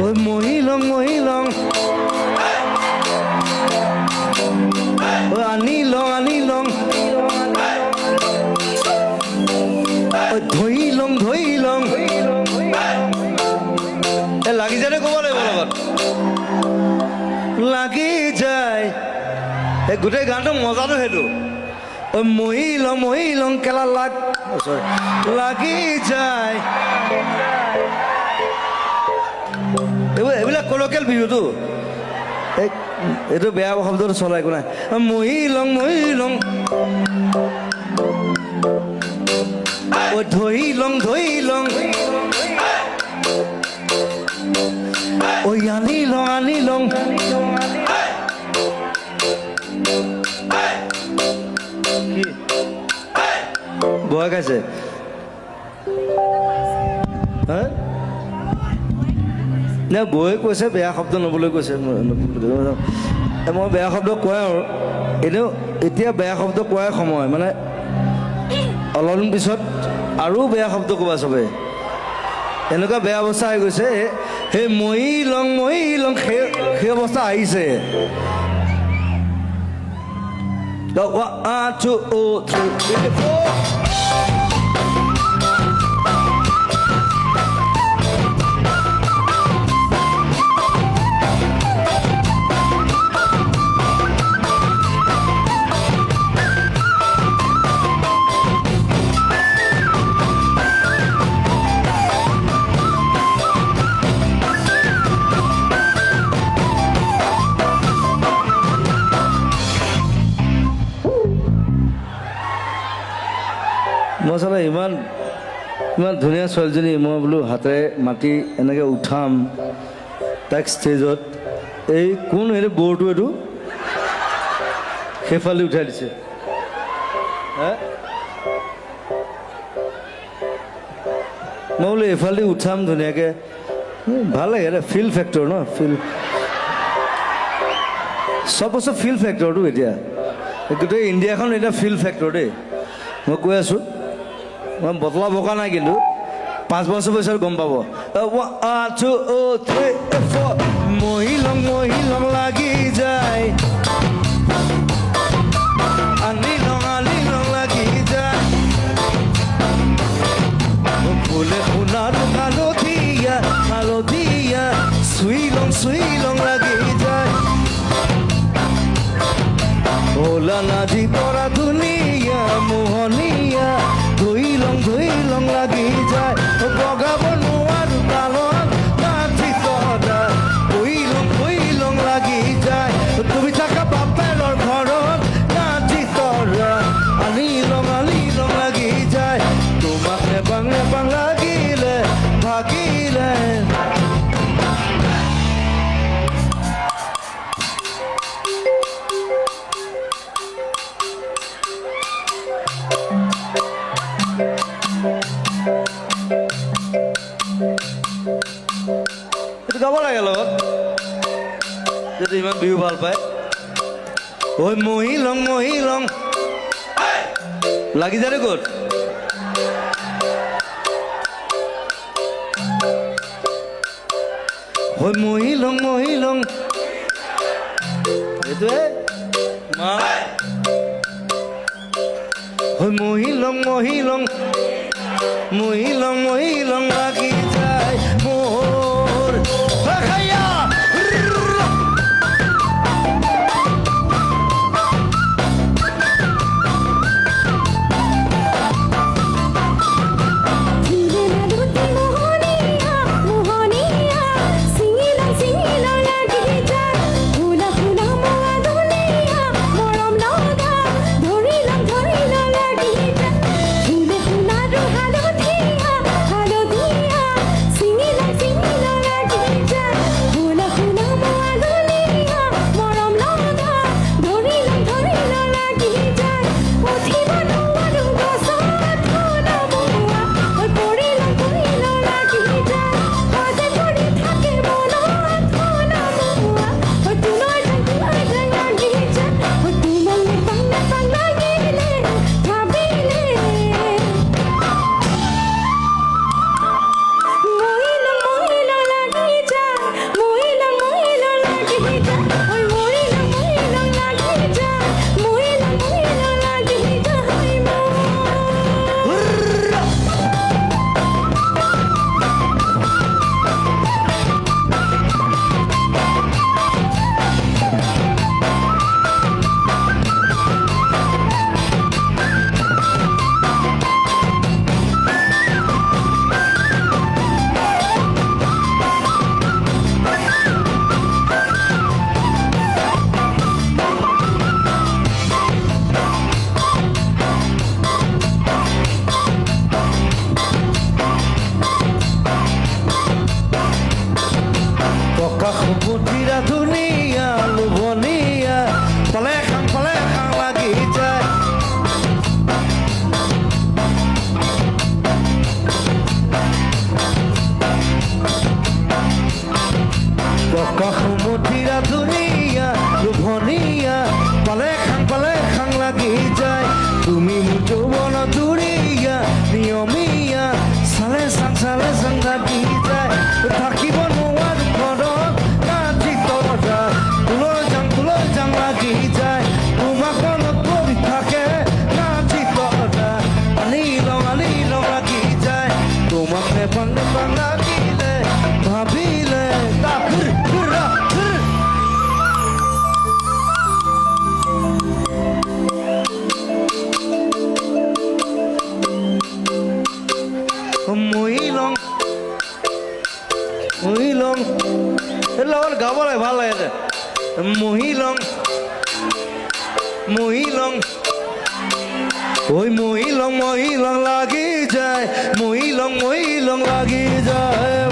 ôi mহিলং ôi আনিলং ôi ধৰিলং এ লাগি যায় ক'ব লাগিব লগত লাগি যায় এই গোটেই গানটো মজাটো সেইটো ঐ মহিলং কেলা লাগি যায় এইবিলাক কলকিয়েল বিহুটো এইটো বেয়া শব্দটো চলাই একো নাই মহিলং ঐ ধৰিলং ঐ আনিলং ভয় খাইছে নে বৌয়ে কৈছে বেয়া শব্দ নবলৈ কৈছে মই বেয়া শব্দ কোৱাই আৰু এনেও এতিয়া বেয়া শব্দ কোৱাই সময় মানে অলপদিন পিছত আৰু বেয়া শব্দ ক'বা চবে এনেকুৱা বেয়া অৱস্থা হৈ গৈছে সেই মহিলং সেই অৱস্থা আহিছে মই চালে ইমান ধুনীয়া ছোৱালীজনী মই বোলো হাতেৰে মাতি এনেকৈ উঠাম তাইক ষ্টেজত এই কোন এইটো বৰটো এইটো সেইফালে উঠাই দিছে মই বোলো এইফালে উঠাম ধুনীয়াকৈ ভাল লাগে এটা ফিল ফেক্টৰ ন চব বস্তু ফিল ফেক্টৰটো এতিয়া গোটেই ইণ্ডিয়াখন এতিয়া ফিল ফেক্টৰ দেই মই কৈ আছোঁ মই বটলা বকা নাই কিন্তু 5 বছৰ পিছত গম পাব মহিলং লাগি যায় আনিলং লাগি যায় ফুলে সোণাৰু হালধীয়া চুইলং লাগি যায় ভোলা নাজি পৰা ধুনীয়া মোহনীয়া ধুইলং লাগি যায় বগাব নোৱাৰো তালত নাচি তৰা ধুইলং লাগি যায় তুমি থাকা বাপেৰৰ ঘৰত নাচি তৰা আনিলং লাগি যায় তোমাক নেবাং লাগিলে ভাগিলে গাব লাগে লগত যদি ইমান বিহু ভাল পায় ঐ মহিলং লাগি যায় ক'ত ঐ মহিলং এইটোৱে ঐ মহিলং লাগি যায় মোৰ মহিলং মহিলং ওই মহিলং মহিলং লাগি যায় মহিলং মহিলং লাগি যায়